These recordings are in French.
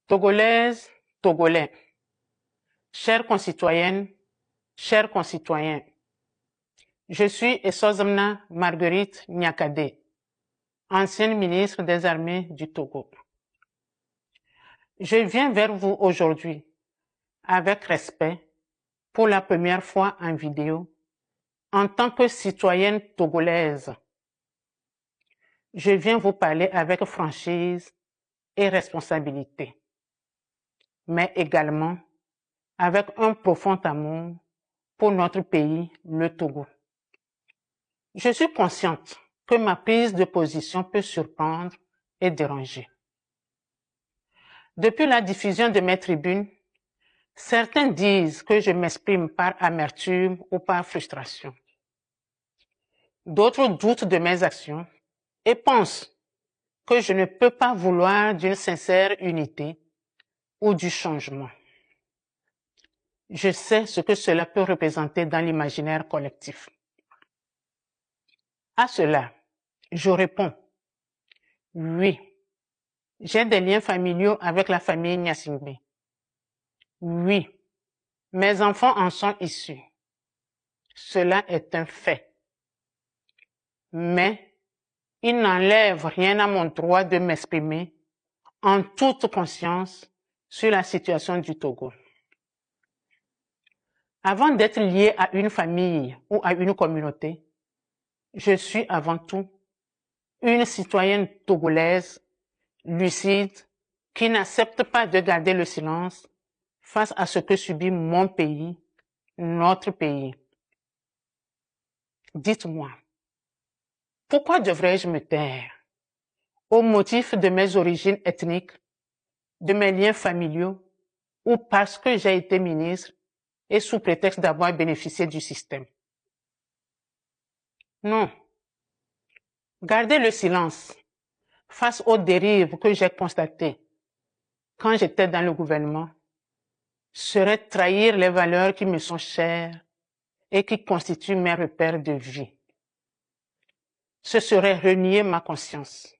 Togolaises, Togolais, chères concitoyennes, chers concitoyens, je suis Essozamna Marguerite Nyakadé, ancienne ministre des Armées du Togo. Je viens vers vous aujourd'hui avec respect pour la première fois en vidéo en tant que citoyenne togolaise. Je viens vous parler avec franchise et responsabilité, mais également avec un profond amour pour notre pays, le Togo. Je suis consciente que ma prise de position peut surprendre et déranger. Depuis la diffusion de mes tribunes, certains disent que je m'exprime par amertume ou par frustration. D'autres doutent de mes actions et pensent que je ne peux pas vouloir d'une sincère unité ou du changement. Je sais ce que cela peut représenter dans l'imaginaire collectif. À cela, je réponds, oui, j'ai des liens familiaux avec la famille Nyasingbe. Oui, mes enfants en sont issus. Cela est un fait. Mais il n'enlève rien à mon droit de m'exprimer en toute conscience sur la situation du Togo. Avant d'être lié à une famille ou à une communauté, je suis avant tout une citoyenne togolaise, lucide, qui n'accepte pas de garder le silence face à ce que subit mon pays, notre pays. Dites-moi, pourquoi devrais-je me taire au motif de mes origines ethniques, de mes liens familiaux ou parce que j'ai été ministre et sous prétexte d'avoir bénéficié du système? Non. Garder le silence face aux dérives que j'ai constatées quand j'étais dans le gouvernement serait trahir les valeurs qui me sont chères et qui constituent mes repères de vie. Ce serait renier ma conscience.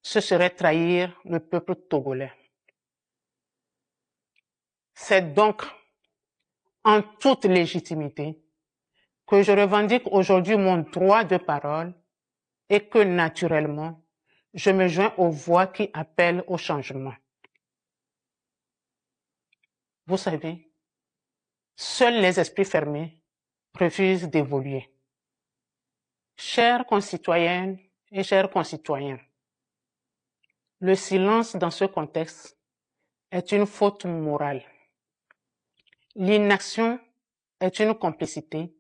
Ce serait trahir le peuple togolais. C'est donc en toute légitimité que je revendique aujourd'hui mon droit de parole et que naturellement, je me joins aux voix qui appellent au changement. Vous savez, seuls les esprits fermés refusent d'évoluer. Chères concitoyennes et chers concitoyens, le silence dans ce contexte est une faute morale. L'inaction est une complicité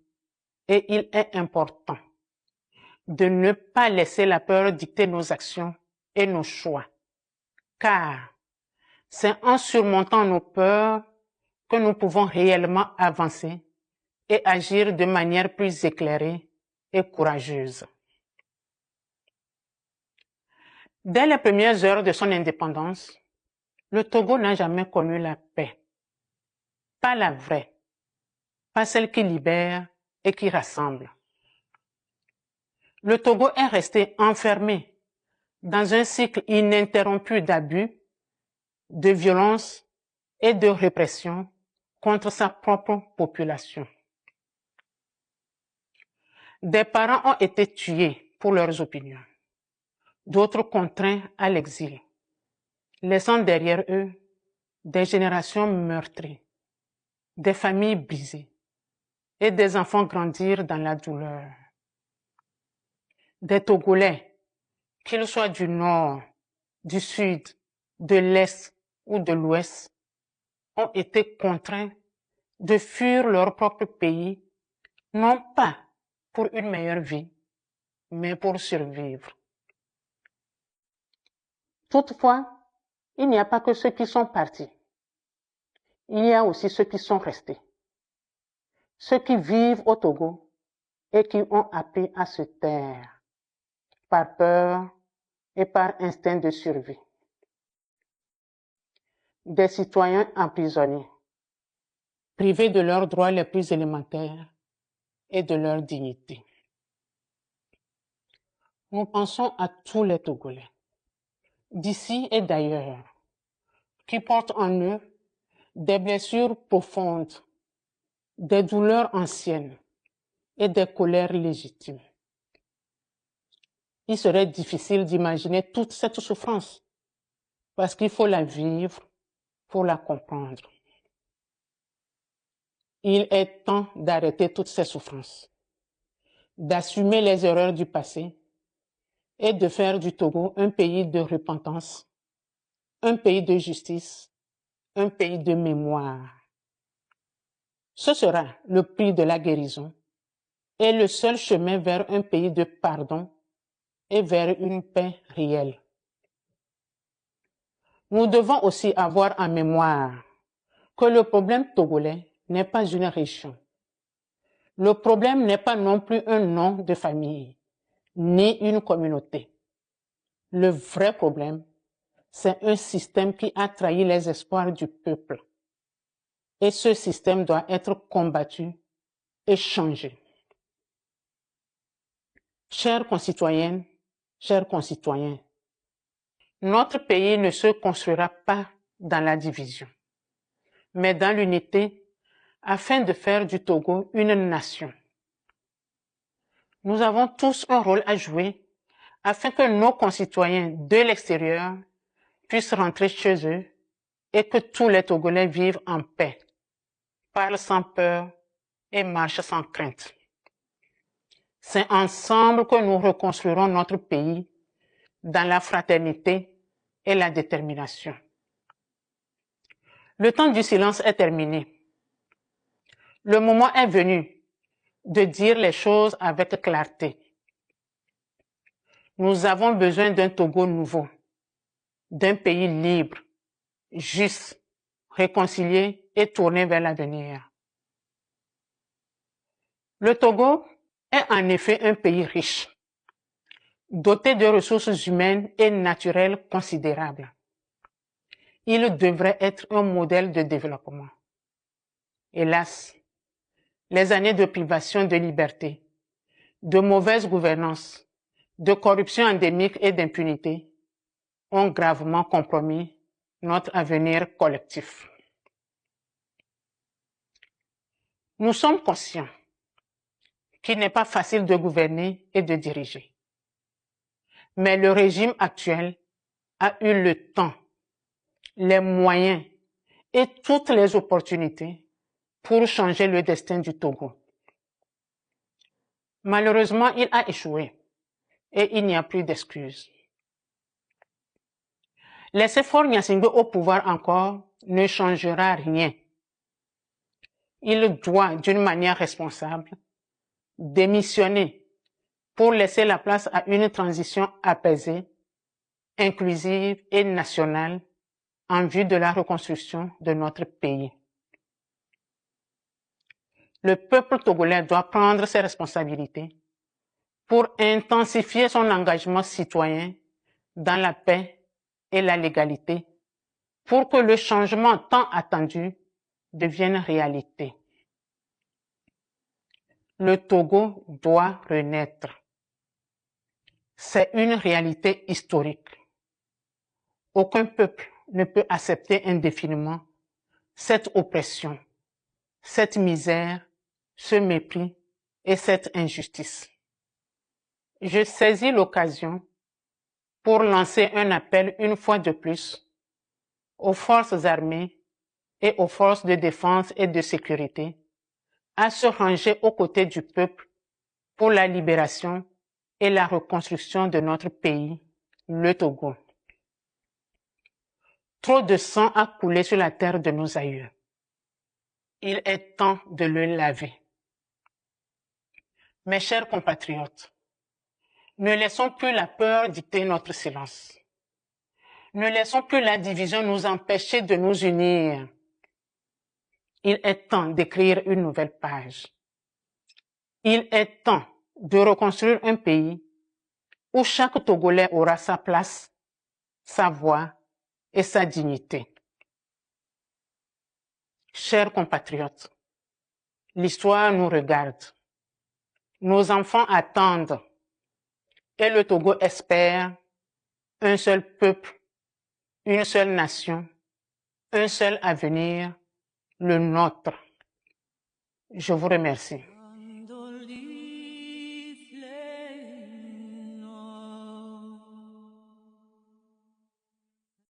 et il est important de ne pas laisser la peur dicter nos actions et nos choix, car c'est en surmontant nos peurs que nous pouvons réellement avancer et agir de manière plus éclairée et courageuse. Dès les premières heures de son indépendance, le Togo n'a jamais connu la paix. Pas la vraie, pas celle qui libère et qui rassemble. Le Togo est resté enfermé dans un cycle ininterrompu d'abus, de violence et de répression contre sa propre population. Des parents ont été tués pour leurs opinions, d'autres contraints à l'exil, laissant derrière eux des générations meurtries, des familles brisées et des enfants grandir dans la douleur. Des Togolais, qu'ils soient du nord, du sud, de l'est ou de l'ouest, ont été contraints de fuir leur propre pays, non pas pour une meilleure vie, mais pour survivre. Toutefois, il n'y a pas que ceux qui sont partis. Il y a aussi ceux qui sont restés. Ceux qui vivent au Togo et qui ont appris à se taire par peur et par instinct de survie. Des citoyens emprisonnés, privés de leurs droits les plus élémentaires et de leur dignité. Nous pensons à tous les Togolais, d'ici et d'ailleurs, qui portent en eux des blessures profondes, des douleurs anciennes et des colères légitimes. Il serait difficile d'imaginer toute cette souffrance parce qu'il faut la vivre pour la comprendre. Il est temps d'arrêter toutes ces souffrances, d'assumer les erreurs du passé et de faire du Togo un pays de repentance, un pays de justice, un pays de mémoire. Ce sera le prix de la guérison et le seul chemin vers un pays de pardon et vers une paix réelle. Nous devons aussi avoir en mémoire que le problème togolais n'est pas une région. Le problème n'est pas non plus un nom de famille, ni une communauté. Le vrai problème, c'est un système qui a trahi les espoirs du peuple. Et ce système doit être combattu et changé. Chères concitoyennes, chers concitoyens, notre pays ne se construira pas dans la division, mais dans l'unité afin de faire du Togo une nation. Nous avons tous un rôle à jouer afin que nos concitoyens de l'extérieur puissent rentrer chez eux et que tous les Togolais vivent en paix, parlent sans peur et marchent sans crainte. C'est ensemble que nous reconstruirons notre pays dans la fraternité et la détermination. Le temps du silence est terminé. Le moment est venu de dire les choses avec clarté. Nous avons besoin d'un Togo nouveau, d'un pays libre, juste, réconcilié et tourné vers l'avenir. Le Togo est en effet un pays riche, doté de ressources humaines et naturelles considérables. Il devrait être un modèle de développement. Hélas, les années de privation de liberté, de mauvaise gouvernance, de corruption endémique et d'impunité ont gravement compromis notre avenir collectif. Nous sommes conscients qu'il n'est pas facile de gouverner et de diriger. Mais le régime actuel a eu le temps, les moyens et toutes les opportunités pour changer le destin du Togo. Malheureusement, il a échoué et il n'y a plus d'excuses. Laisser Faure Gnassingbé au pouvoir encore ne changera rien. Il doit, d'une manière responsable, démissionner pour laisser la place à une transition apaisée, inclusive et nationale en vue de la reconstruction de notre pays. Le peuple togolais doit prendre ses responsabilités pour intensifier son engagement citoyen dans la paix et la légalité pour que le changement tant attendu devienne réalité. Le Togo doit renaître. C'est une réalité historique. Aucun peuple ne peut accepter indéfiniment cette oppression, cette misère, ce mépris et cette injustice. Je saisis l'occasion pour lancer un appel une fois de plus aux forces armées et aux forces de défense et de sécurité à se ranger aux côtés du peuple pour la libération et la reconstruction de notre pays, le Togo. Trop de sang a coulé sur la terre de nos aïeux. Il est temps de le laver. Mes chers compatriotes, ne laissons plus la peur dicter notre silence. Ne laissons plus la division nous empêcher de nous unir. Il est temps d'écrire une nouvelle page. Il est temps de reconstruire un pays où chaque Togolais aura sa place, sa voix et sa dignité. Chers compatriotes, l'histoire nous regarde. Nos enfants attendent et le Togo espère un seul peuple, une seule nation, un seul avenir, le nôtre. Je vous remercie.